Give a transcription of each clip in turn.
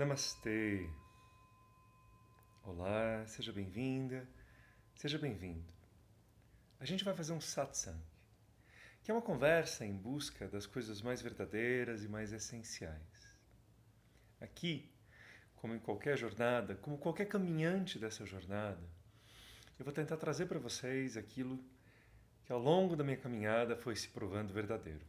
Namastê. Olá, seja bem-vinda, seja bem-vindo. A gente vai fazer um satsang, que é uma conversa em busca das coisas mais verdadeiras e mais essenciais. Aqui, como em qualquer jornada, como qualquer caminhante dessa jornada, eu vou tentar trazer para vocês aquilo que ao longo da minha caminhada foi se provando verdadeiro.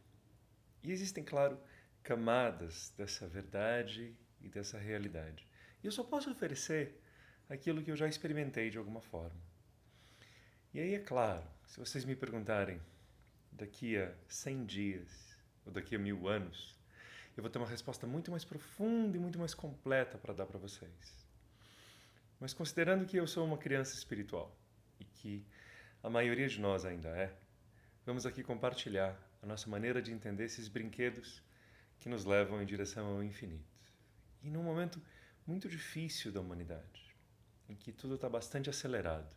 E existem, claro, camadas dessa verdade e dessa realidade. E eu só posso oferecer aquilo que eu já experimentei de alguma forma. E aí, é claro, se vocês me perguntarem daqui a 100 dias ou daqui a 1000 anos, eu vou ter uma resposta muito mais profunda e muito mais completa para dar para vocês. Mas considerando que eu sou uma criança espiritual e que a maioria de nós ainda é, vamos aqui compartilhar a nossa maneira de entender esses brinquedos que nos levam em direção ao infinito. E num momento muito difícil da humanidade, em que tudo está bastante acelerado.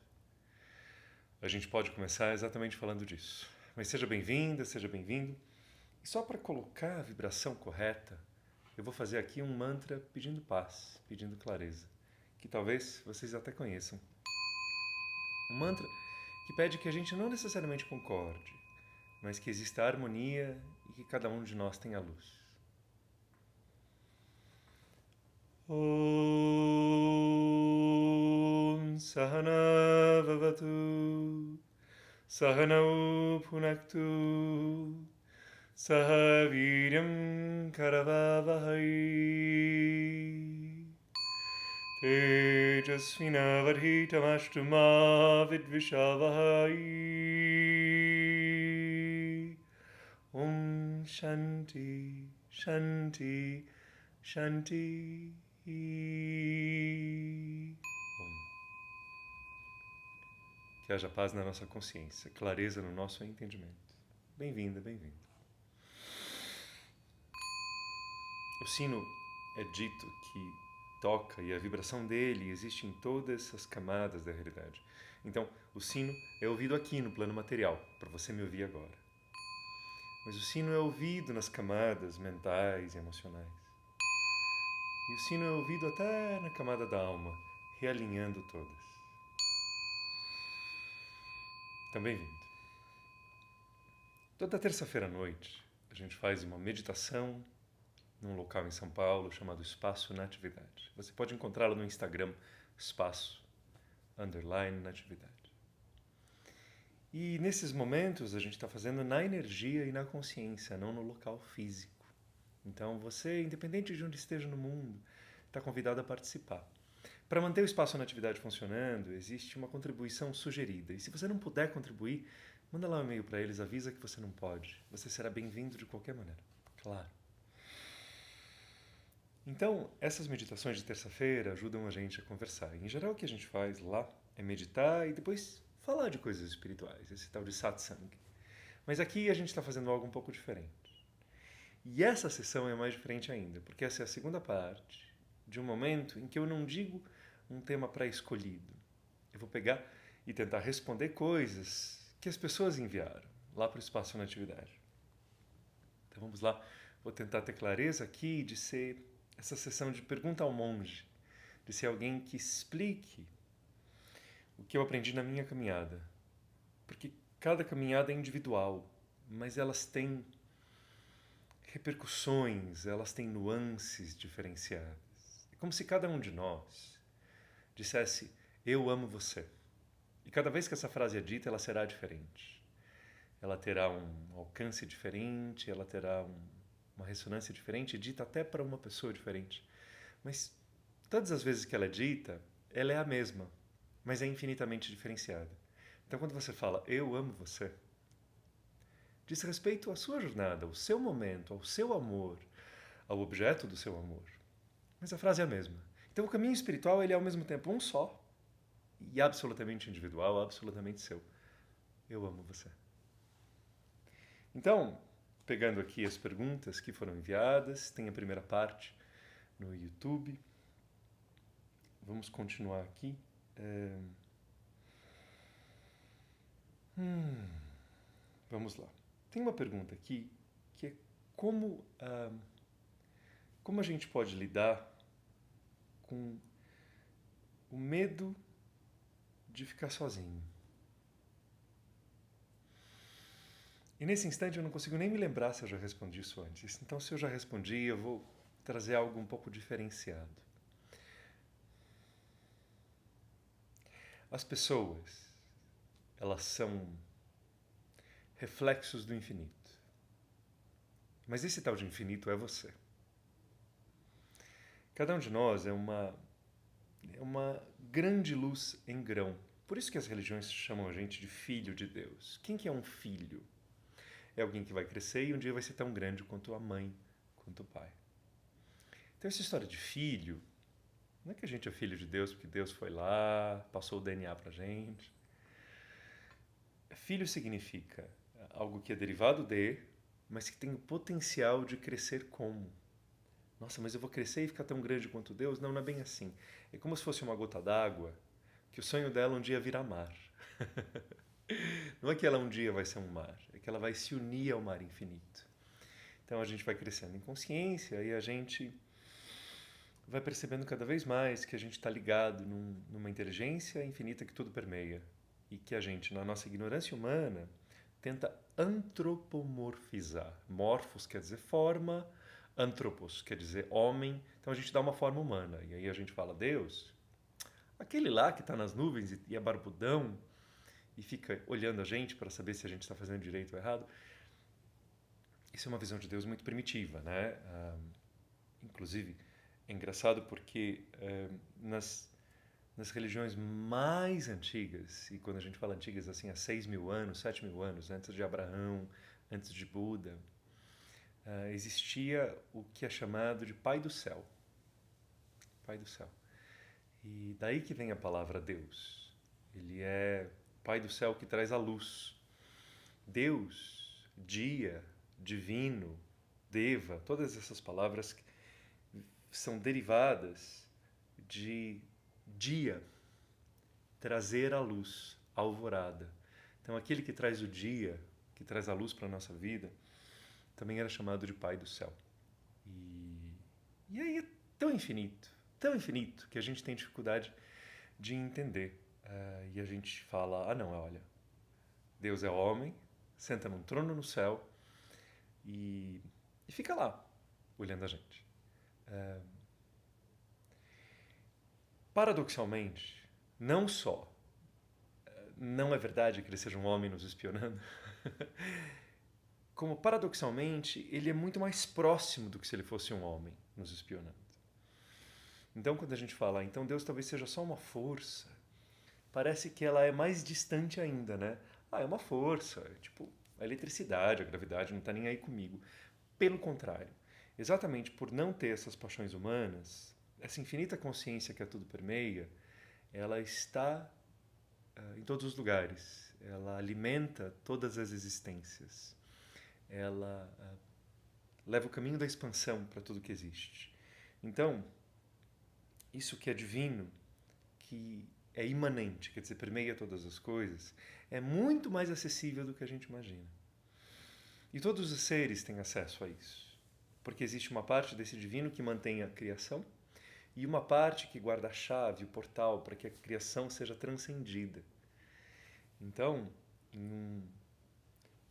A gente pode começar exatamente falando disso. Mas seja bem-vinda, seja bem-vindo. E só para colocar a vibração correta, eu vou fazer aqui um mantra pedindo paz, pedindo clareza, que talvez vocês até conheçam. Um mantra que pede que a gente não necessariamente concorde, mas que exista harmonia e que cada um de nós tenha luz. Om Sahana Vavatu Sahanau Punaktu Saha Viryam Karavavahai Tejasvinavadhitamashtu Vidvishavahai Om Shanti Shanti Shanti Om. Que haja paz na nossa consciência, clareza no nosso entendimento. Bem-vinda, bem-vindo. O sino é dito que toca e a vibração dele existe em todas as camadas da realidade. Então, o sino é ouvido aqui no plano material, para você me ouvir agora. Mas o sino é ouvido nas camadas mentais e emocionais. E o sino é ouvido até na camada da alma, realinhando todas. Então, bem-vindo. Toda terça-feira à noite, a gente faz uma meditação num local em São Paulo chamado Espaço Natividade. Você pode encontrá-lo no Instagram, Espaço_Natividade. E nesses momentos a gente está fazendo na energia e na consciência, não no local físico. Então você, independente de onde esteja no mundo, está convidado a participar. Para manter o Espaço Natividade funcionando, existe uma contribuição sugerida. E se você não puder contribuir, manda lá um e-mail para eles, avisa que você não pode. Você será bem-vindo de qualquer maneira. Claro. Então, essas meditações de terça-feira ajudam a gente a conversar. Em geral, o que a gente faz lá é meditar e depois falar de coisas espirituais, esse tal de satsang. Mas aqui a gente está fazendo algo um pouco diferente. E essa sessão é mais diferente ainda, porque essa é a segunda parte de um momento em que eu não digo um tema pré-escolhido. Eu vou pegar e tentar responder coisas que as pessoas enviaram lá para o Espaço Natividade. Então vamos lá, vou tentar ter clareza aqui de ser essa sessão de pergunta ao monge, de ser alguém que explique o que eu aprendi na minha caminhada. Porque cada caminhada é individual, mas elas têm repercussões, elas têm nuances diferenciadas. É como se cada um de nós dissesse, eu amo você. E cada vez que essa frase é dita, ela será diferente. Ela terá um alcance diferente, ela terá uma ressonância diferente, dita até para uma pessoa diferente. Mas todas as vezes que ela é dita, ela é a mesma, mas é infinitamente diferenciada. Então quando você fala, eu amo você, diz respeito à sua jornada, ao seu momento, ao seu amor, ao objeto do seu amor. Mas a frase é a mesma. Então o caminho espiritual ele é ao mesmo tempo um só e absolutamente individual, absolutamente seu. Eu amo você. Então, pegando aqui as perguntas que foram enviadas, tem a primeira parte no YouTube. Vamos continuar aqui. Vamos lá. Tem uma pergunta aqui que é como a gente pode lidar com o medo de ficar sozinho. E nesse instante eu não consigo nem me lembrar se eu já respondi isso antes. Então, se eu já respondi, eu vou trazer algo um pouco diferenciado. As pessoas, elas são reflexos do infinito. Mas esse tal de infinito é você. Cada um de nós é uma grande luz em grão. Por isso que as religiões chamam a gente de filho de Deus. Quem que é um filho? É alguém que vai crescer e um dia vai ser tão grande quanto a mãe, quanto o pai. Então essa história de filho, não é que a gente é filho de Deus porque Deus foi lá, passou o DNA pra gente. Filho significa algo que é derivado de, mas que tem o potencial de crescer como. Nossa, mas eu vou crescer e ficar tão grande quanto Deus? Não, não é bem assim. É como se fosse uma gota d'água, que o sonho dela um dia virá mar. Não é que ela um dia vai ser um mar, é que ela vai se unir ao mar infinito. Então a gente vai crescendo em consciência e a gente vai percebendo cada vez mais que a gente está ligado numa inteligência infinita que tudo permeia. E que a gente, na nossa ignorância humana, tenta antropomorfizar. Morfos quer dizer forma, antropos quer dizer homem. Então a gente dá uma forma humana. E aí a gente fala, Deus, aquele lá que está nas nuvens e é barbudão e fica olhando a gente para saber se a gente está fazendo direito ou errado. Isso é uma visão de Deus muito primitiva, né? Inclusive, é engraçado porque nas religiões mais antigas, e quando a gente fala antigas assim, há 6.000 anos, 7.000 anos, antes de Abraão, antes de Buda, existia o que é chamado de Pai do Céu. Pai do Céu. E daí que vem a palavra Deus. Ele é Pai do Céu que traz a luz. Deus, dia, divino, Deva, todas essas palavras são derivadas de dia, trazer a luz, a alvorada. Então, aquele que traz o dia, que traz a luz para a nossa vida, também era chamado de Pai do Céu. E aí é tão infinito, que a gente tem dificuldade de entender. E a gente fala, não, olha, Deus é homem, senta num trono no céu e fica lá, olhando a gente. Paradoxalmente, não só não é verdade que ele seja um homem nos espionando, como paradoxalmente ele é muito mais próximo do que se ele fosse um homem nos espionando. Então quando a gente fala, então Deus talvez seja só uma força, parece que ela é mais distante ainda, né? É uma força, tipo a eletricidade, a gravidade não está nem aí comigo. Pelo contrário, exatamente por não ter essas paixões humanas, essa infinita consciência que a tudo permeia, ela está em todos os lugares. Ela alimenta todas as existências. Ela leva o caminho da expansão para tudo que existe. Então, isso que é divino, que é imanente, quer dizer, permeia todas as coisas, é muito mais acessível do que a gente imagina. E todos os seres têm acesso a isso. Porque existe uma parte desse divino que mantém a criação e uma parte que guarda a chave, o portal, para que a criação seja transcendida. Então, em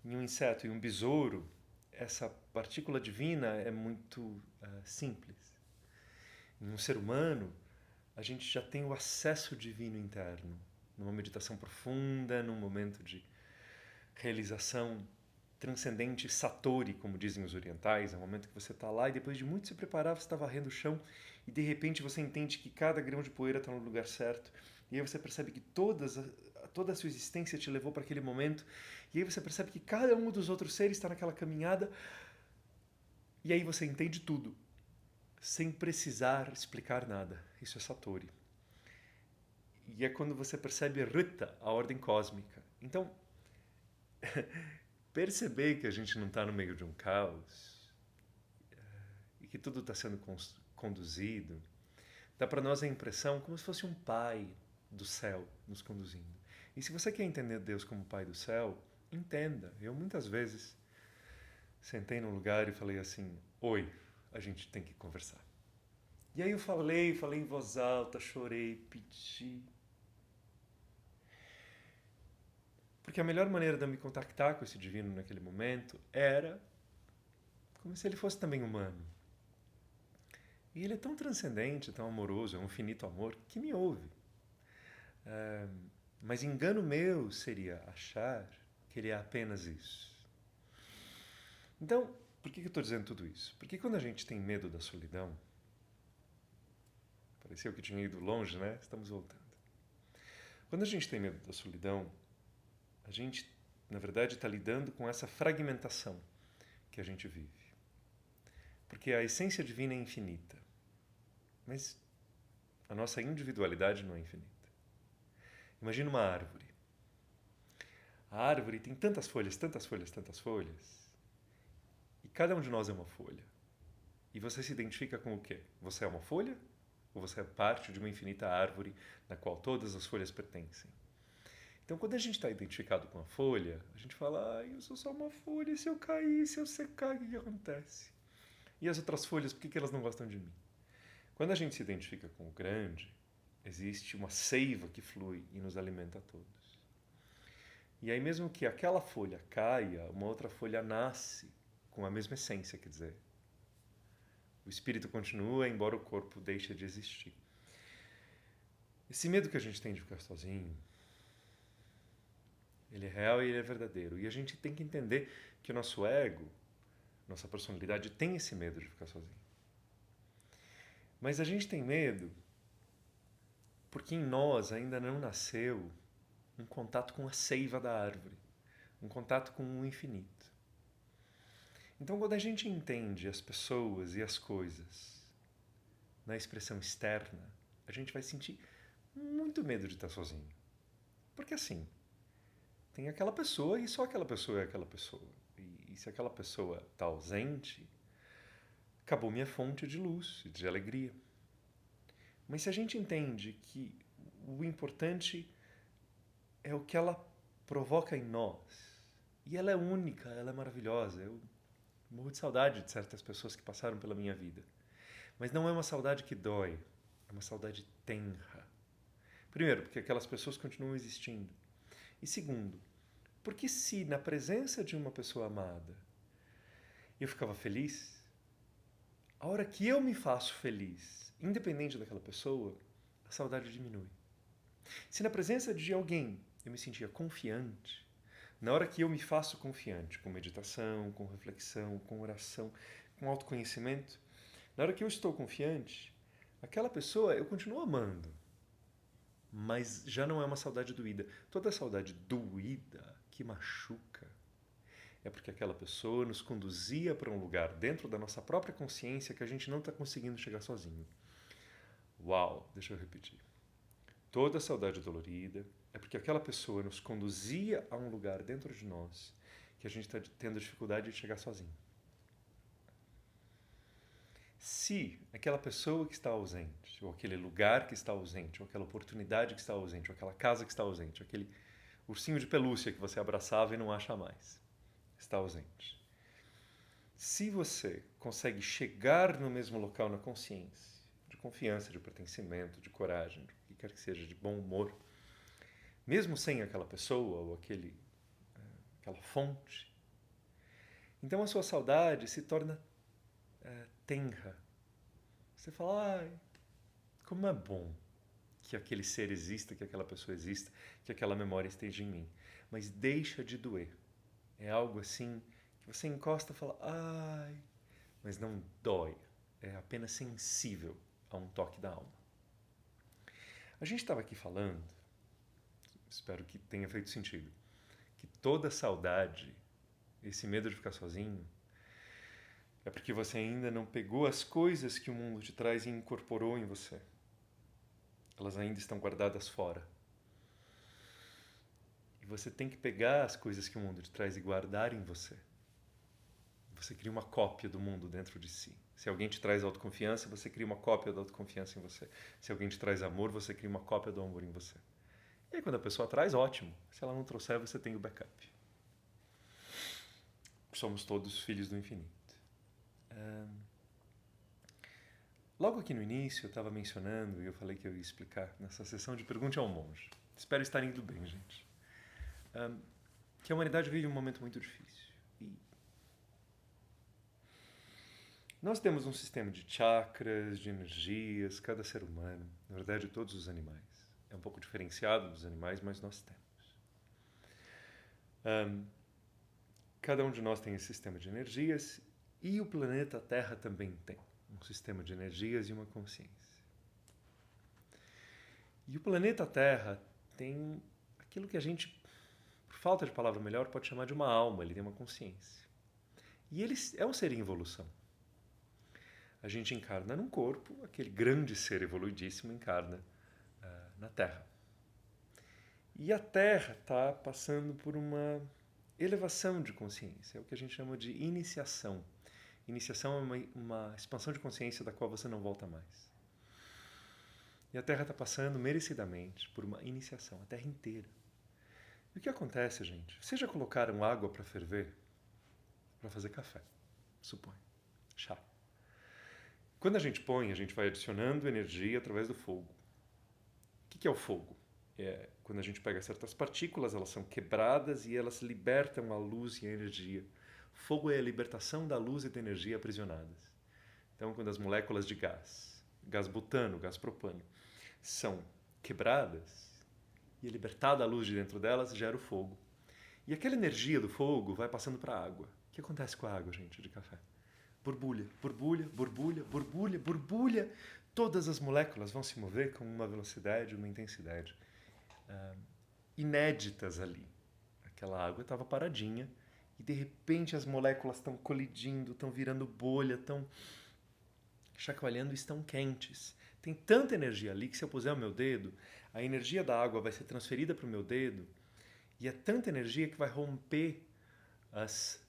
um inseto e um besouro, essa partícula divina é muito simples. Em um ser humano, a gente já tem o acesso divino interno. Numa meditação profunda, num momento de realização transcendente, satori, como dizem os orientais, é um momento que você está lá e depois de muito se preparar, você está varrendo o chão e de repente você entende que cada grão de poeira está no lugar certo e aí você percebe que toda a sua existência te levou para aquele momento e aí você percebe que cada um dos outros seres está naquela caminhada e aí você entende tudo, sem precisar explicar nada. Isso é satori. E é quando você percebe Rita, a ordem cósmica. Então, perceber que a gente não está no meio de um caos e que tudo está sendo conduzido, dá para nós a impressão como se fosse um pai do céu nos conduzindo. E se você quer entender Deus como pai do céu, entenda. Eu muitas vezes sentei num lugar e falei assim, oi, a gente tem que conversar. E aí eu falei em voz alta, chorei, pedi. Porque a melhor maneira de eu me contactar com esse divino naquele momento era como se ele fosse também humano. E ele é tão transcendente, tão amoroso, é um infinito amor, que me ouve. Mas engano meu seria achar que ele é apenas isso. Então, por que eu estou dizendo tudo isso? Porque quando a gente tem medo da solidão, pareceu que tinha ido longe, né? Estamos voltando. Quando a gente tem medo da solidão, a gente, na verdade, está lidando com essa fragmentação que a gente vive. Porque a essência divina é infinita, mas a nossa individualidade não é infinita. Imagina uma árvore. A árvore tem tantas folhas, tantas folhas, tantas folhas, e cada um de nós é uma folha. E você se identifica com o quê? Você é uma folha? Ou você é parte de uma infinita árvore na qual todas as folhas pertencem? Então, quando a gente está identificado com a folha, a gente fala, eu sou só uma folha, e se eu cair, se eu secar, o que acontece? E as outras folhas, por que elas não gostam de mim? Quando a gente se identifica com o grande, existe uma seiva que flui e nos alimenta a todos. E aí, mesmo que aquela folha caia, uma outra folha nasce com a mesma essência, quer dizer, o espírito continua, embora o corpo deixe de existir. Esse medo que a gente tem de ficar sozinho, ele é real e ele é verdadeiro. E a gente tem que entender que o nosso ego, nossa personalidade, tem esse medo de ficar sozinho. Mas a gente tem medo porque em nós ainda não nasceu um contato com a seiva da árvore, um contato com o infinito. Então, quando a gente entende as pessoas e as coisas na expressão externa, a gente vai sentir muito medo de estar sozinho. Porque assim, tem aquela pessoa e só aquela pessoa é aquela pessoa. E se aquela pessoa está ausente, acabou minha fonte de luz e de alegria. Mas se a gente entende que o importante é o que ela provoca em nós, e ela é única, ela é maravilhosa, eu morro de saudade de certas pessoas que passaram pela minha vida. Mas não é uma saudade que dói, é uma saudade tenra. Primeiro, porque aquelas pessoas continuam existindo. E segundo, porque se na presença de uma pessoa amada eu ficava feliz, a hora que eu me faço feliz, independente daquela pessoa, a saudade diminui. Se na presença de alguém eu me sentia confiante, na hora que eu me faço confiante, com meditação, com reflexão, com oração, com autoconhecimento, na hora que eu estou confiante, aquela pessoa eu continuo amando, mas já não é uma saudade doída. Toda saudade doída que machuca é porque aquela pessoa nos conduzia para um lugar dentro da nossa própria consciência que a gente não está conseguindo chegar sozinho. Uau, deixa eu repetir. Toda saudade dolorida é porque aquela pessoa nos conduzia a um lugar dentro de nós que a gente está tendo dificuldade de chegar sozinho. Se aquela pessoa que está ausente, ou aquele lugar que está ausente, ou aquela oportunidade que está ausente, ou aquela casa que está ausente, ou aquele ursinho de pelúcia que você abraçava e não acha mais, está ausente. Se você consegue chegar no mesmo local na consciência, de confiança, de pertencimento, de coragem, de o que quer que seja, de bom humor, mesmo sem aquela pessoa ou aquela fonte, então a sua saudade se torna tenra. Você fala, ai, como é bom que aquele ser exista, que aquela pessoa exista, que aquela memória esteja em mim. Mas deixa de doer. É algo assim que você encosta e fala, ai, mas não dói. É apenas sensível a um toque da alma. A gente estava aqui falando, espero que tenha feito sentido, que toda saudade, esse medo de ficar sozinho, é porque você ainda não pegou as coisas que o mundo te traz e incorporou em você. Elas ainda estão guardadas fora. E você tem que pegar as coisas que o mundo te traz e guardar em você. Você cria uma cópia do mundo dentro de si. Se alguém te traz autoconfiança, você cria uma cópia da autoconfiança em você. Se alguém te traz amor, você cria uma cópia do amor em você. E aí quando a pessoa traz, ótimo. Se ela não trouxer, você tem o backup. Somos todos filhos do infinito. Logo aqui no início eu estava mencionando e eu falei que eu ia explicar nessa sessão de Pergunte ao Monge. Espero estar indo bem, gente. Que a humanidade vive um momento muito difícil. E nós temos um sistema de chakras, de energias, cada ser humano, na verdade todos os animais. É um pouco diferenciado dos animais, mas nós temos. Cada um de nós tem esse sistema de energias e o planeta Terra também tem um sistema de energias e uma consciência. E o planeta Terra tem aquilo que a gente, por falta de palavra melhor, pode chamar de uma alma, ele tem uma consciência. E ele é um ser em evolução. A gente encarna num corpo, aquele grande ser evoluidíssimo encarna na Terra. E a Terra está passando por uma elevação de consciência, é o que a gente chama de iniciação. Iniciação é uma expansão de consciência da qual você não volta mais. E a Terra está passando merecidamente por uma iniciação, a Terra inteira. E o que acontece, gente? Vocês já colocaram água para ferver? Para fazer café, suponho. Chá. Quando a gente põe, a gente vai adicionando energia através do fogo. O que é o fogo? É quando a gente pega certas partículas, elas são quebradas e elas libertam a luz e a energia. Fogo é a libertação da luz e da energia aprisionadas. Então, quando as moléculas de gás butano, gás propano, são quebradas e é libertada a luz de dentro delas, gera o fogo. E aquela energia do fogo vai passando para a água. O que acontece com a água, gente, de café? Borbulha, borbulha, borbulha, borbulha, borbulha. Todas as moléculas vão se mover com uma velocidade, uma intensidade inéditas ali. Aquela água estava paradinha e de repente as moléculas estão colidindo, estão virando bolha, estão chacoalhando e estão quentes. Tem tanta energia ali que se eu puser o meu dedo, a energia da água vai ser transferida para o meu dedo e é tanta energia que vai romper as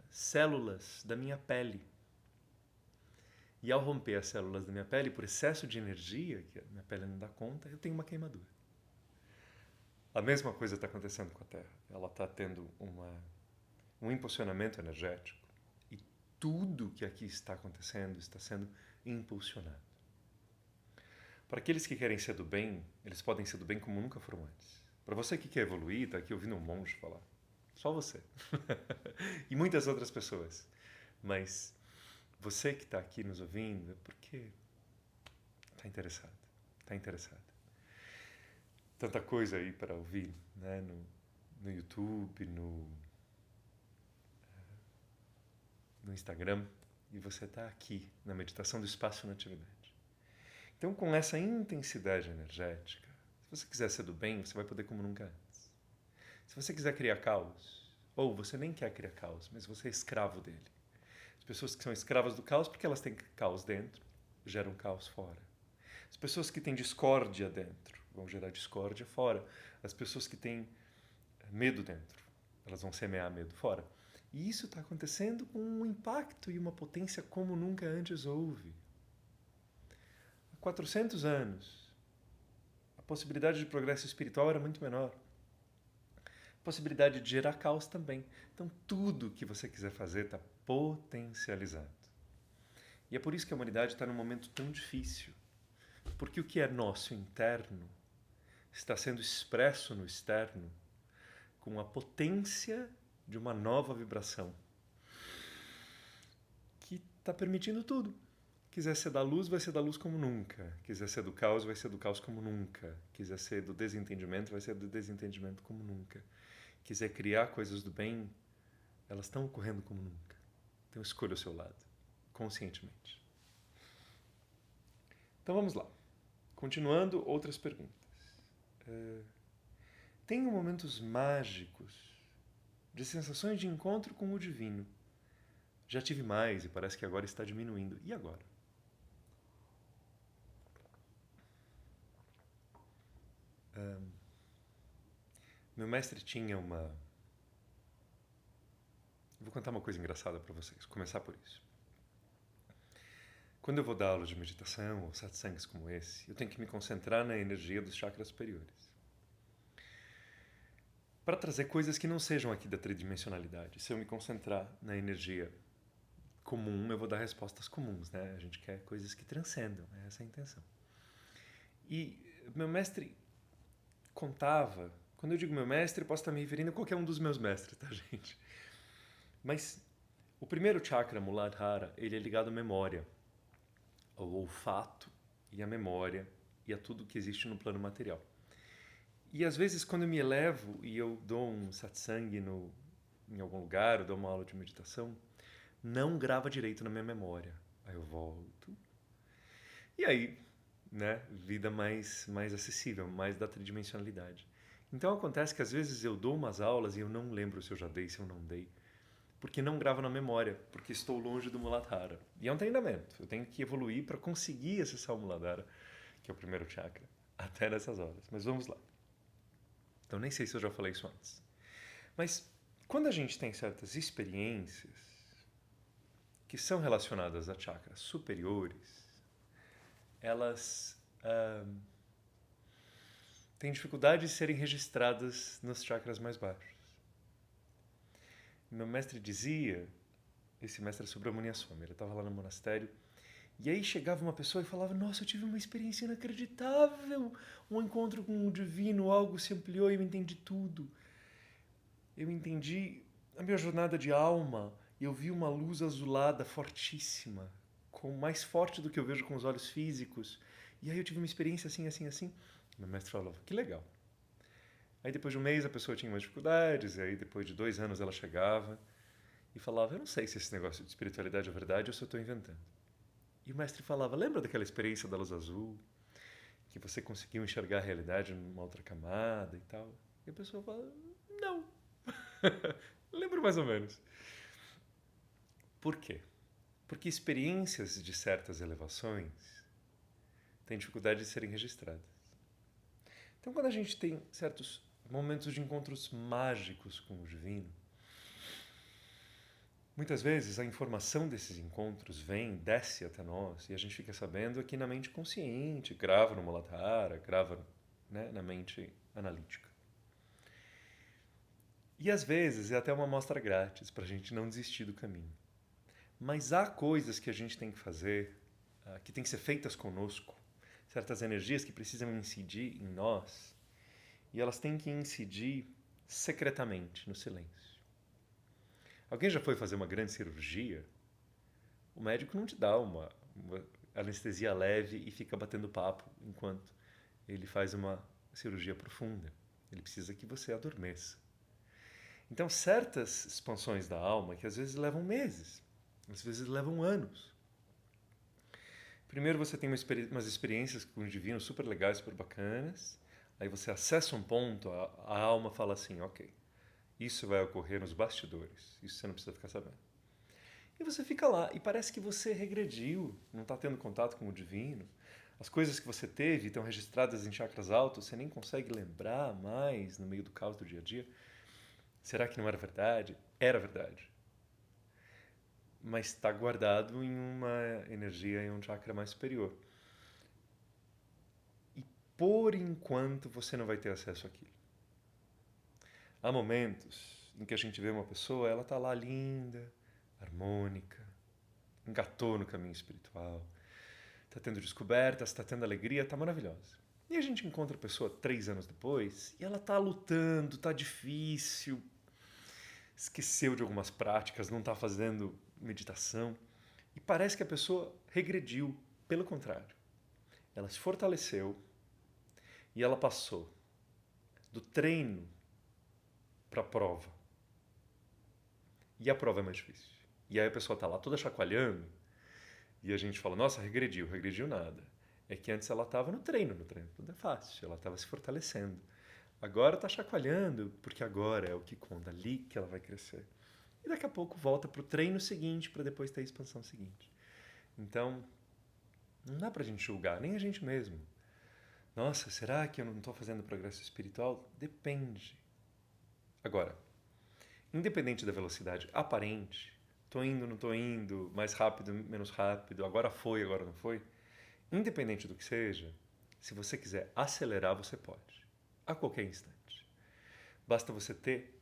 células da minha pele. E ao romper as células da minha pele, por excesso de energia, que a minha pele não dá conta, eu tenho uma queimadura. A mesma coisa está acontecendo com a Terra. Ela está tendo um impulsionamento energético e tudo que aqui está acontecendo está sendo impulsionado. Para aqueles que querem ser do bem, eles podem ser do bem como nunca foram antes. Para você que quer evoluir, está aqui ouvindo um monge falar. Só você. E muitas outras pessoas. Mas você que está aqui nos ouvindo é porque está interessado. Está interessado. Tanta coisa aí para ouvir, né? No YouTube, no Instagram. E você está aqui na meditação do espaço na atividade. Então, com essa intensidade energética, se você quiser ser do bem, você vai poder como nunca antes. Se você quiser criar caos, ou você nem quer criar caos, mas você é escravo dele. As pessoas que são escravas do caos, porque elas têm caos dentro, geram caos fora. As pessoas que têm discórdia dentro vão gerar discórdia fora. As pessoas que têm medo dentro, elas vão semear medo fora. E isso está acontecendo com um impacto e uma potência como nunca antes houve. Há 400 anos, a possibilidade de progresso espiritual era muito menor. A possibilidade de gerar caos também. Então, tudo que você quiser fazer está potencializado. E é por isso que a humanidade está num momento tão difícil. Porque o que é nosso interno está sendo expresso no externo com a potência de uma nova vibração que está permitindo tudo. Quiser ser da luz, vai ser da luz como nunca. Quiser ser do caos, vai ser do caos como nunca. Quiser ser do desentendimento, vai ser do desentendimento como nunca. Quiser criar coisas do bem, elas estão ocorrendo como nunca. Então escolha o seu lado, conscientemente. Então vamos lá. Continuando, outras perguntas. Tenho momentos mágicos de sensações de encontro com o divino. Já tive mais e parece que agora está diminuindo. E agora? Meu mestre tinha uma... Vou contar uma coisa engraçada para vocês. Começar por isso. Quando eu vou dar aulas de meditação ou satsangs como esse, eu tenho que me concentrar na energia dos chakras superiores. Para trazer coisas que não sejam aqui da tridimensionalidade. Se eu me concentrar na energia comum, eu vou dar respostas comuns, né? A gente quer coisas que transcendam, essa é a intenção. E meu mestre contava, quando eu digo meu mestre, eu posso estar me referindo a qualquer um dos meus mestres, tá, gente? Mas o primeiro chakra, Muladhara, ele é ligado à memória, ao olfato e à memória e a tudo que existe no plano material. E às vezes quando eu me elevo e eu dou um satsang em algum lugar, eu dou uma aula de meditação, não grava direito na minha memória. Aí eu volto. E aí, né, vida mais acessível, mais da tridimensionalidade. Então acontece que às vezes eu dou umas aulas e eu não lembro se eu já dei, se eu não dei, porque não grava na memória, porque estou longe do Muladhara. E é um treinamento, eu tenho que evoluir para conseguir acessar o Muladhara, que é o primeiro chakra, até nessas horas. Mas vamos lá. Então nem sei se eu já falei isso antes. Mas quando a gente tem certas experiências que são relacionadas a chakras superiores, elas têm dificuldade de serem registradas nos chakras mais baixos. Meu mestre dizia, esse mestre é Subramania Swami, ele estava lá no monastério, e aí chegava uma pessoa e falava, nossa, eu tive uma experiência inacreditável, um encontro com o divino, algo se ampliou e eu entendi tudo. Eu entendi a minha jornada de alma e eu vi uma luz azulada fortíssima, mais forte do que eu vejo com os olhos físicos. E aí eu tive uma experiência assim, assim, assim. Meu mestre falava, que legal. Aí depois de um mês a pessoa tinha umas dificuldades, e aí depois de 2 anos ela chegava e falava, eu não sei se esse negócio de espiritualidade é verdade ou se eu estou inventando. E o mestre falava, lembra daquela experiência da luz azul? Que você conseguiu enxergar a realidade numa outra camada e tal? E a pessoa fala, não. Lembro mais ou menos. Por quê? Porque experiências de certas elevações têm dificuldade de serem registradas. Então, quando a gente tem certos momentos de encontros mágicos com o divino, muitas vezes a informação desses encontros vem, desce até nós, e a gente fica sabendo aqui na mente consciente, grava no Muladhara, grava, né, na mente analítica. E às vezes é até uma amostra grátis para a gente não desistir do caminho. Mas há coisas que a gente tem que fazer, que tem que ser feitas conosco, certas energias que precisam incidir em nós, e elas têm que incidir secretamente, no silêncio. Alguém já foi fazer uma grande cirurgia? O médico não te dá uma anestesia leve e fica batendo papo enquanto ele faz uma cirurgia profunda. Ele precisa que você adormeça. Então, certas expansões da alma, que às vezes levam meses, às vezes levam anos. Primeiro você tem umas experiências com o divino super legais, super bacanas. Aí você acessa um ponto, a alma fala assim, ok, isso vai ocorrer nos bastidores, isso você não precisa ficar sabendo. E você fica lá, e parece que você regrediu, não está tendo contato com o divino. As coisas que você teve estão registradas em chakras altos, você nem consegue lembrar mais no meio do caos do dia a dia. Será que não era verdade? Era verdade. Mas está guardado em uma energia, em um chakra mais superior. E por enquanto você não vai ter acesso àquilo. Há momentos em que a gente vê uma pessoa, ela está lá linda, harmônica, engatou no caminho espiritual, está tendo descobertas, está tendo alegria, está maravilhosa. E a gente encontra a pessoa 3 anos depois e ela está lutando, está difícil, esqueceu de algumas práticas, não está fazendo meditação. E parece que a pessoa regrediu. Pelo contrário. Ela se fortaleceu e ela passou do treino para a prova. E a prova é mais difícil. E aí a pessoa está lá toda chacoalhando e a gente fala, nossa, regrediu. Regrediu nada. É que antes ela estava no treino tudo é fácil, ela estava se fortalecendo. Agora está chacoalhando, porque agora é o que conta, ali que ela vai crescer. E daqui a pouco volta para o treino seguinte, para depois ter a expansão seguinte. Então, não dá para a gente julgar, nem a gente mesmo. Nossa, será que eu não estou fazendo progresso espiritual? Depende. Agora, independente da velocidade aparente, estou indo, não estou indo, mais rápido, menos rápido, agora foi, agora não foi, independente do que seja, se você quiser acelerar, você pode, a qualquer instante. Basta você ter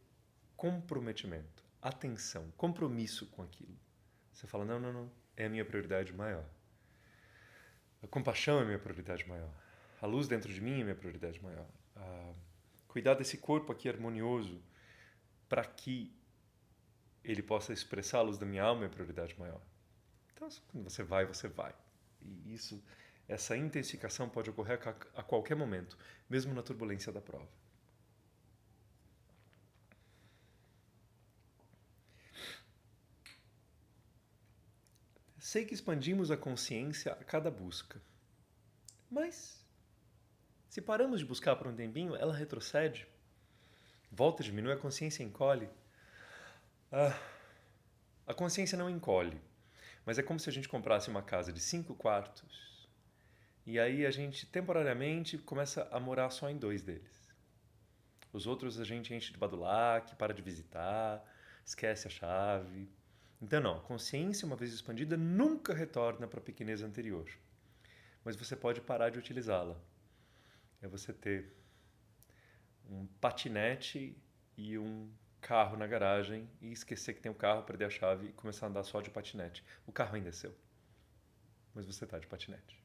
comprometimento, atenção, compromisso com aquilo. Você fala, não, não, não, é a minha prioridade maior. A compaixão é a minha prioridade maior. A luz dentro de mim é a minha prioridade maior. Cuidar desse corpo aqui harmonioso para que ele possa expressar a luz da minha alma é a prioridade maior. Então, quando você vai, você vai. E essa intensificação pode ocorrer a qualquer momento, mesmo na turbulência da prova. Sei que expandimos a consciência a cada busca. Mas, se paramos de buscar por um tempinho, ela retrocede, volta, diminui, a consciência encolhe. A consciência não encolhe, mas é como se a gente comprasse uma casa de 5 quartos e aí a gente temporariamente começa a morar só em 2 deles. Os outros a gente enche de badulaque, para de visitar, esquece a chave. Então não, a consciência, uma vez expandida, nunca retorna para a pequenez anterior. Mas você pode parar de utilizá-la. É você ter um patinete e um carro na garagem e esquecer que tem um carro, perder a chave e começar a andar só de patinete. O carro ainda é seu, mas você está de patinete.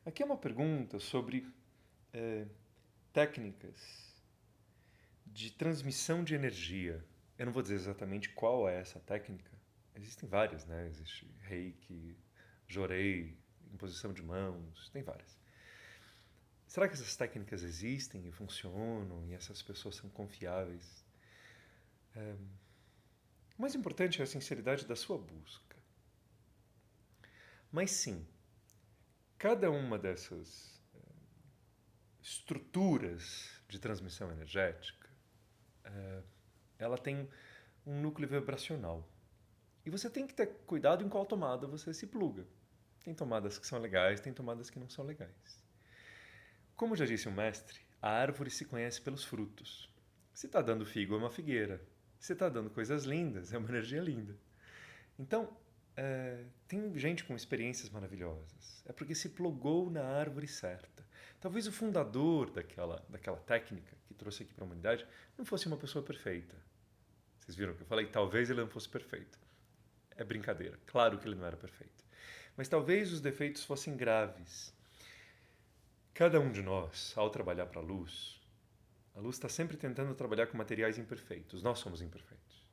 Aqui é uma pergunta sobre técnicas de transmissão de energia. Eu não vou dizer exatamente qual é essa técnica. Existem várias, né? Existe Reiki, Jorei, imposição de mãos, tem várias. Será que essas técnicas existem e funcionam e essas pessoas são confiáveis? O mais importante é a sinceridade da sua busca. Mas sim, cada uma dessas estruturas de transmissão energética, ela tem um núcleo vibracional. E você tem que ter cuidado em qual tomada você se pluga. Tem tomadas que são legais, tem tomadas que não são legais. Como já disse o mestre, a árvore se conhece pelos frutos. Se está dando figo, é uma figueira. Se está dando coisas lindas, é uma energia linda. Então, tem gente com experiências maravilhosas. É porque se plugou na árvore certa. Talvez o fundador daquela técnica que trouxe aqui para a humanidade não fosse uma pessoa perfeita. Vocês viram que eu falei? Talvez ele não fosse perfeito. É brincadeira. Claro que ele não era perfeito. Mas talvez os defeitos fossem graves. Cada um de nós, ao trabalhar para a luz está sempre tentando trabalhar com materiais imperfeitos. Nós somos imperfeitos.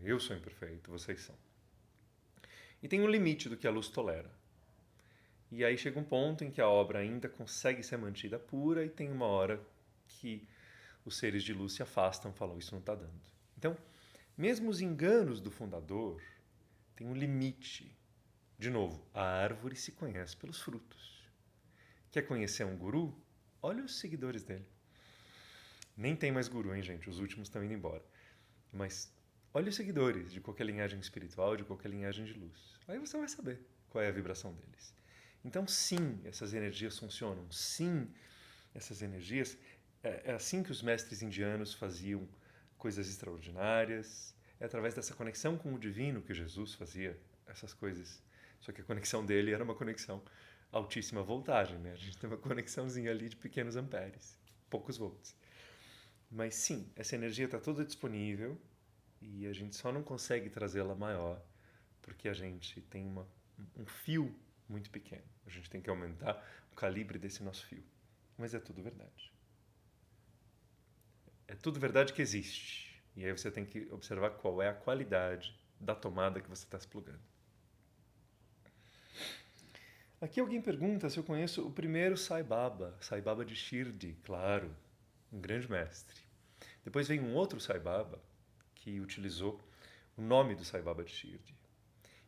Eu sou imperfeito, vocês são. E tem um limite do que a luz tolera. E aí chega um ponto em que a obra ainda consegue ser mantida pura e tem uma hora que os seres de luz se afastam e falam, isso não está dando. Então, mesmo os enganos do fundador têm um limite. De novo, a árvore se conhece pelos frutos. Quer conhecer um guru? Olha os seguidores dele. Nem tem mais guru, hein, gente? Os últimos estão indo embora. Mas olha os seguidores de qualquer linhagem espiritual, de qualquer linhagem de luz. Aí você vai saber qual é a vibração deles. Então, sim, essas energias funcionam. Sim, essas energias... É assim que os mestres indianos faziam coisas extraordinárias. É através dessa conexão com o divino que Jesus fazia essas coisas. Só que a conexão dele era uma conexão altíssima voltagem, né? A gente tem uma conexãozinha ali de pequenos amperes, poucos volts. Mas sim, essa energia está toda disponível e a gente só não consegue trazê-la maior porque a gente tem um fio muito pequeno. A gente tem que aumentar o calibre desse nosso fio. Mas é tudo verdade. É tudo verdade que existe. E aí você tem que observar qual é a qualidade da tomada que você está se plugando. Aqui alguém pergunta se eu conheço o primeiro Sai Baba de Shirdi, claro, um grande mestre. Depois vem um outro Sai Baba que utilizou o nome do Sai Baba de Shirdi.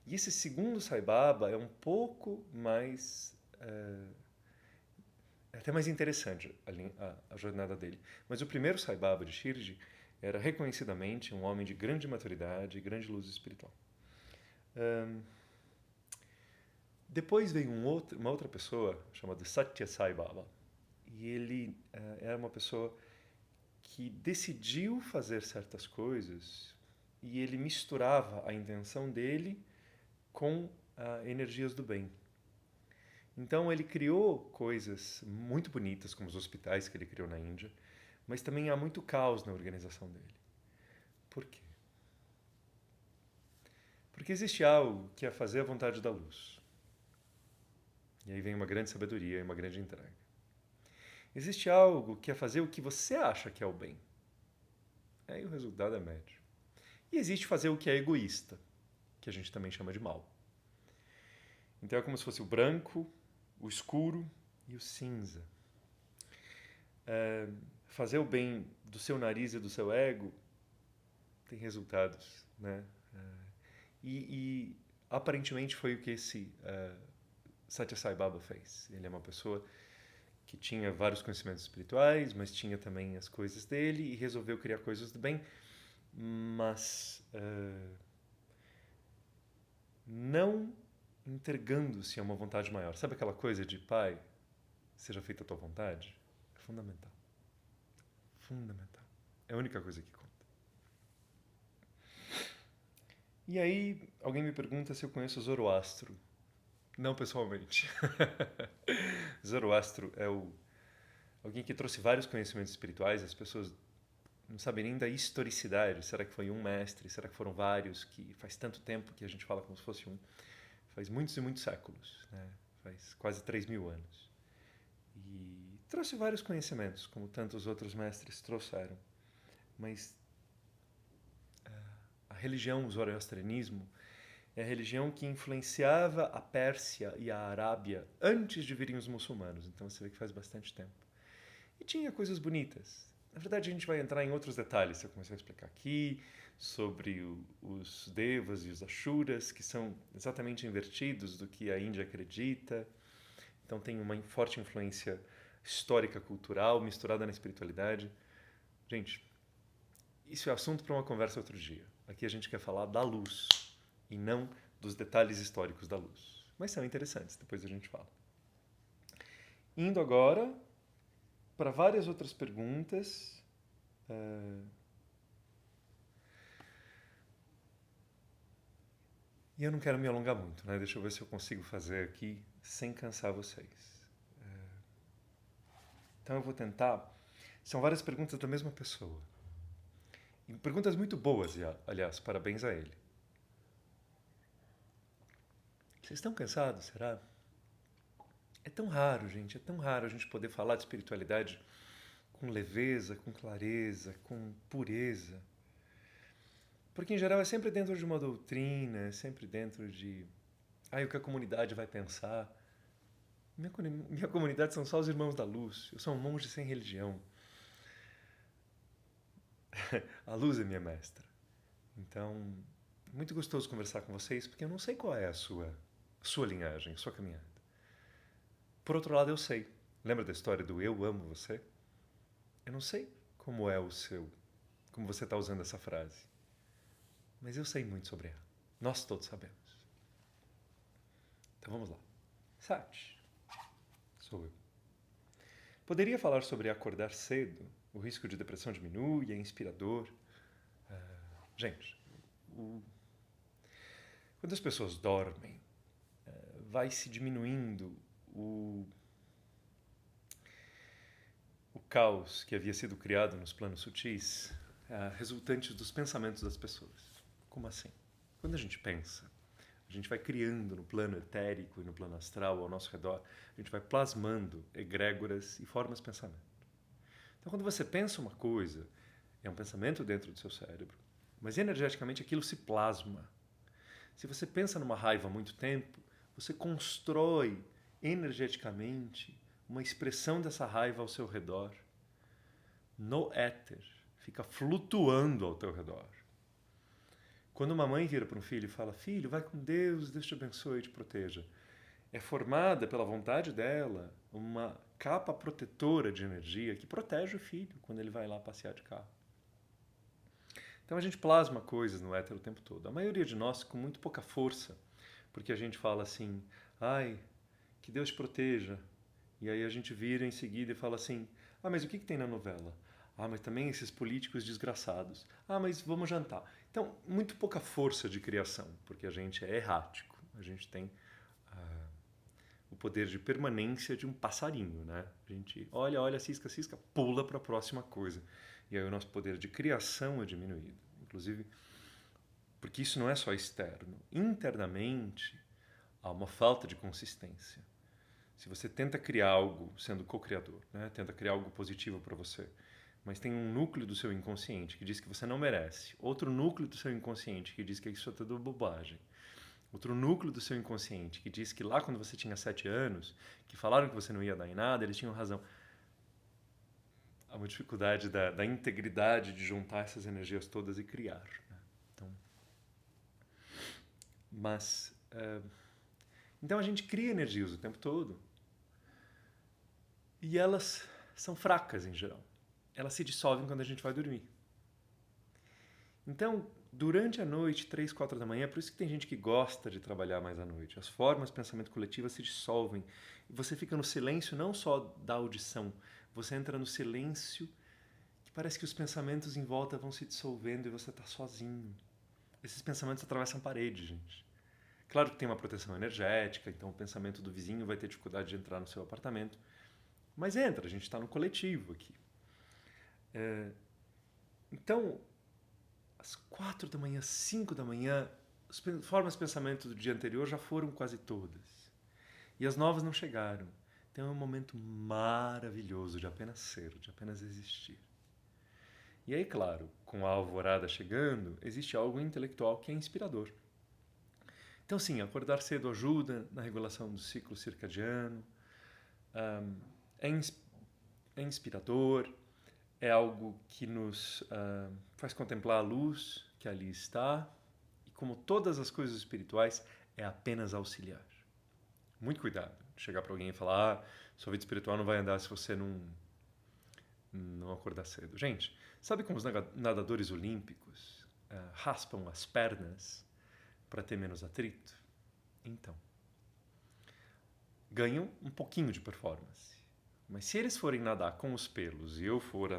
E esse segundo Sai Baba é um pouco mais... É até mais interessante a jornada dele. Mas o primeiro Sai Baba de Shirdi era reconhecidamente um homem de grande maturidade e grande luz espiritual. Depois veio uma outra pessoa chamada Satya Sai Baba. E ele era uma pessoa que decidiu fazer certas coisas e ele misturava a intenção dele com energias do bem. Então ele criou coisas muito bonitas, como os hospitais que ele criou na Índia, mas também há muito caos na organização dele. Por quê? Porque existe algo que é fazer a vontade da luz. E aí vem uma grande sabedoria e uma grande entrega. Existe algo que é fazer o que você acha que é o bem. Aí o resultado é médio. E existe fazer o que é egoísta, que a gente também chama de mal. Então é como se fosse o branco, o escuro e o cinza. Fazer o bem do seu nariz e do seu ego tem resultados, né? E aparentemente foi o que esse Satya Sai Baba fez. Ele é uma pessoa que tinha vários conhecimentos espirituais, mas tinha também as coisas dele e resolveu criar coisas do bem, mas não entregando-se a uma vontade maior. Sabe aquela coisa de pai, seja feita a tua vontade? É fundamental. Fundamental. É a única coisa que conta. E aí, alguém me pergunta se eu conheço Zoroastro. Não pessoalmente. Zoroastro é alguém que trouxe vários conhecimentos espirituais. As pessoas não sabem nem da historicidade. Será que foi um mestre? Será que foram vários? Que faz tanto tempo que a gente fala como se fosse um. Faz muitos e muitos séculos, né? Faz quase 3.000 anos. E trouxe vários conhecimentos, como tantos outros mestres trouxeram. Mas a religião, o zoroastrianismo, é a religião que influenciava a Pérsia e a Arábia antes de virem os muçulmanos. Então você vê que faz bastante tempo. E tinha coisas bonitas. Na verdade, a gente vai entrar em outros detalhes, se eu começar a explicar aqui, sobre os Devas e os Ashuras, que são exatamente invertidos do que a Índia acredita. Então tem uma forte influência histórica, cultural, misturada na espiritualidade. Gente, isso é assunto para uma conversa outro dia. Aqui a gente quer falar da luz e não dos detalhes históricos da luz. Mas são interessantes, depois a gente fala. Indo agora para várias outras perguntas. E eu não quero me alongar muito, né? Deixa eu ver se eu consigo fazer aqui sem cansar vocês. Então eu vou tentar. São várias perguntas da mesma pessoa. E perguntas muito boas, aliás, parabéns a ele. Vocês estão cansados, será? É tão raro, gente, é tão raro a gente poder falar de espiritualidade com leveza, com clareza, com pureza. Porque, em geral, é sempre dentro de uma doutrina, é sempre dentro de o que a comunidade vai pensar. Minha comunidade são só os irmãos da luz. Eu sou um monge sem religião. A luz é minha mestra. Então, muito gostoso conversar com vocês, porque eu não sei qual é a sua linhagem, a sua caminhada. Por outro lado, eu sei. Lembra da história do eu amo você? Eu não sei como é como você está usando essa frase. Mas eu sei muito sobre ela. Nós todos sabemos. Então vamos lá. Sati. Sou eu. Poderia falar sobre acordar cedo? O risco de depressão diminui, é inspirador. Gente, quando as pessoas dormem, vai se diminuindo o caos que havia sido criado nos planos sutis, resultante dos pensamentos das pessoas. Como assim? Quando a gente pensa, a gente vai criando no plano etérico e no plano astral ao nosso redor, a gente vai plasmando egrégoras e formas de pensamento. Então, quando você pensa uma coisa, é um pensamento dentro do seu cérebro, mas energeticamente aquilo se plasma. Se você pensa numa raiva há muito tempo, você constrói energeticamente uma expressão dessa raiva ao seu redor, no éter, fica flutuando ao teu redor. Quando uma mãe vira para um filho e fala: filho, vai com Deus, Deus te abençoe e te proteja, é formada pela vontade dela uma capa protetora de energia que protege o filho quando ele vai lá passear de carro. Então a gente plasma coisas no éter o tempo todo. A maioria de nós com muito pouca força, porque a gente fala assim: ai, que Deus te proteja. E aí a gente vira em seguida e fala assim: mas o que tem na novela? Mas também esses políticos desgraçados. Mas vamos jantar. Então, muito pouca força de criação, porque a gente é errático. A gente tem o poder de permanência de um passarinho, né? A gente olha, cisca, pula para a próxima coisa. E aí o nosso poder de criação é diminuído. Inclusive, Porque isso não é só externo. Internamente, há uma falta de consistência. Se você tenta criar algo sendo co-criador, né? Tenta criar algo positivo para você, mas tem um núcleo do seu inconsciente que diz que você não merece, outro núcleo do seu inconsciente que diz que isso é tudo bobagem, outro núcleo do seu inconsciente que diz que lá quando você tinha 7 anos, que falaram que você não ia dar em nada, eles tinham razão. Há uma dificuldade da integridade de juntar essas energias todas e criar. Né? Então, mas, então a gente cria energias o tempo todo e elas são fracas em geral. Elas se dissolvem quando a gente vai dormir. Então, durante a noite, 3, 4 da manhã, por isso que tem gente que gosta de trabalhar mais à noite. As formas de pensamento coletivo se dissolvem. E você fica no silêncio não só da audição, você entra no silêncio que parece que os pensamentos em volta vão se dissolvendo e você está sozinho. Esses pensamentos atravessam parede, gente. Claro que tem uma proteção energética, então o pensamento do vizinho vai ter dificuldade de entrar no seu apartamento. Mas entra, a gente está no coletivo aqui. Então, às 4 da manhã, 5 da manhã, as formas de pensamento do dia anterior já foram quase todas. E as novas não chegaram. Então é um momento maravilhoso de apenas ser, de apenas existir. E aí, claro, com a alvorada chegando, existe algo intelectual que é inspirador. Então, sim, acordar cedo ajuda na regulação do ciclo circadiano, é inspirador, é algo que nos faz contemplar a luz que ali está, e como todas as coisas espirituais, é apenas auxiliar. Muito cuidado de chegar para alguém e falar: sua vida espiritual não vai andar se você não acordar cedo. Gente, sabe como os nadadores olímpicos raspam as pernas para ter menos atrito? Então, ganham um pouquinho de performance. Mas se eles forem nadar com os pelos e eu for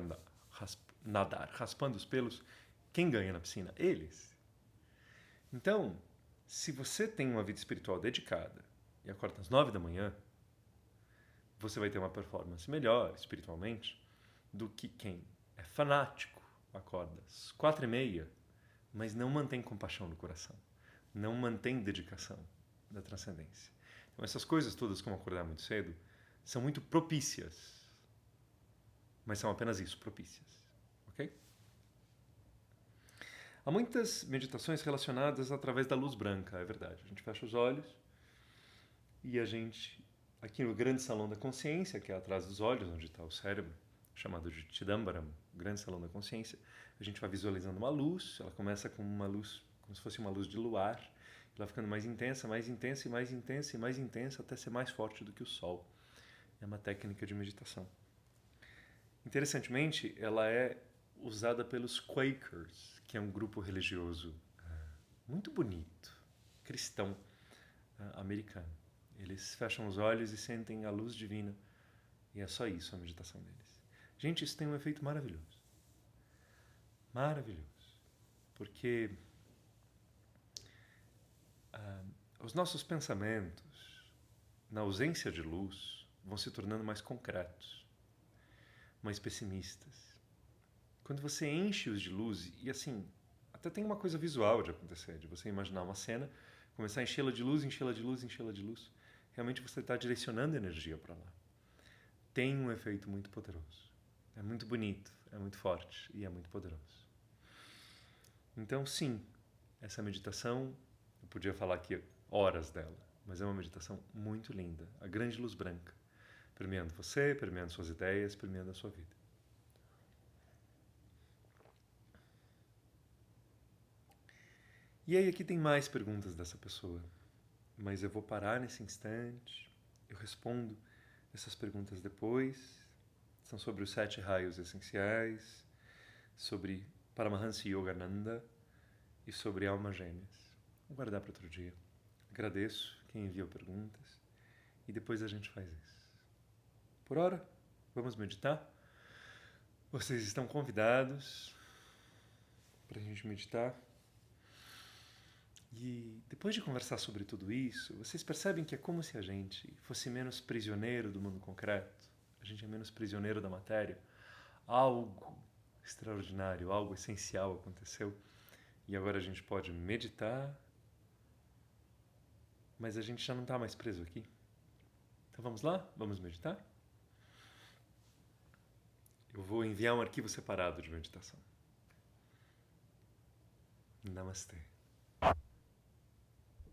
nadar raspando os pelos, quem ganha na piscina? Eles. Então, se você tem uma vida espiritual dedicada e acorda às 9 da manhã, você vai ter uma performance melhor espiritualmente do que quem é fanático, acorda às 4h30, mas não mantém compaixão no coração, não mantém dedicação da transcendência. Então essas coisas todas, como acordar muito cedo, são muito propícias, mas são apenas isso, propícias, ok? Há muitas meditações relacionadas através da luz branca, é verdade. A gente fecha os olhos e a gente, aqui no grande salão da consciência, que é atrás dos olhos, onde está o cérebro, chamado de Chidambaram, o grande salão da consciência, a gente vai visualizando uma luz, ela começa com uma luz, como se fosse uma luz de luar, ela vai ficando mais intensa, mais intensa e mais intensa e mais intensa, até ser mais forte do que o sol. É uma técnica de meditação. Interessantemente, ela é usada pelos Quakers, que é um grupo religioso muito bonito, cristão americano. Eles fecham os olhos e sentem a luz divina, e é só isso a meditação deles. Gente, isso tem um efeito maravilhoso. Maravilhoso. Porque os nossos pensamentos, na ausência de luz, vão se tornando mais concretos, mais pessimistas. Quando você enche-os de luz, e assim, até tem uma coisa visual de acontecer, de você imaginar uma cena, começar a enchê-la de luz, enchê-la de luz, enchê-la de luz. Realmente você está direcionando energia para lá. Tem um efeito muito poderoso. É muito bonito, é muito forte e é muito poderoso. Então, sim, essa meditação, eu podia falar aqui horas dela, mas é uma meditação muito linda. A grande luz branca, permeando você, permeando suas ideias, permeando a sua vida. E aí aqui tem mais perguntas dessa pessoa, mas eu vou parar nesse instante, eu respondo essas perguntas depois. São sobre os 7 raios essenciais, sobre Paramahansa Yogananda e sobre almas gêmeas. Vou guardar para outro dia. Agradeço quem enviou perguntas e depois a gente faz isso. Por hora, vamos meditar? Vocês estão convidados para a gente meditar. E depois de conversar sobre tudo isso, vocês percebem que é como se a gente fosse menos prisioneiro do mundo concreto, a gente é menos prisioneiro da matéria. Algo extraordinário, algo essencial aconteceu E agora a gente pode meditar, mas a gente já não está mais preso aqui. Então vamos lá? Vamos meditar? Eu vou enviar um arquivo separado de meditação. Namastê.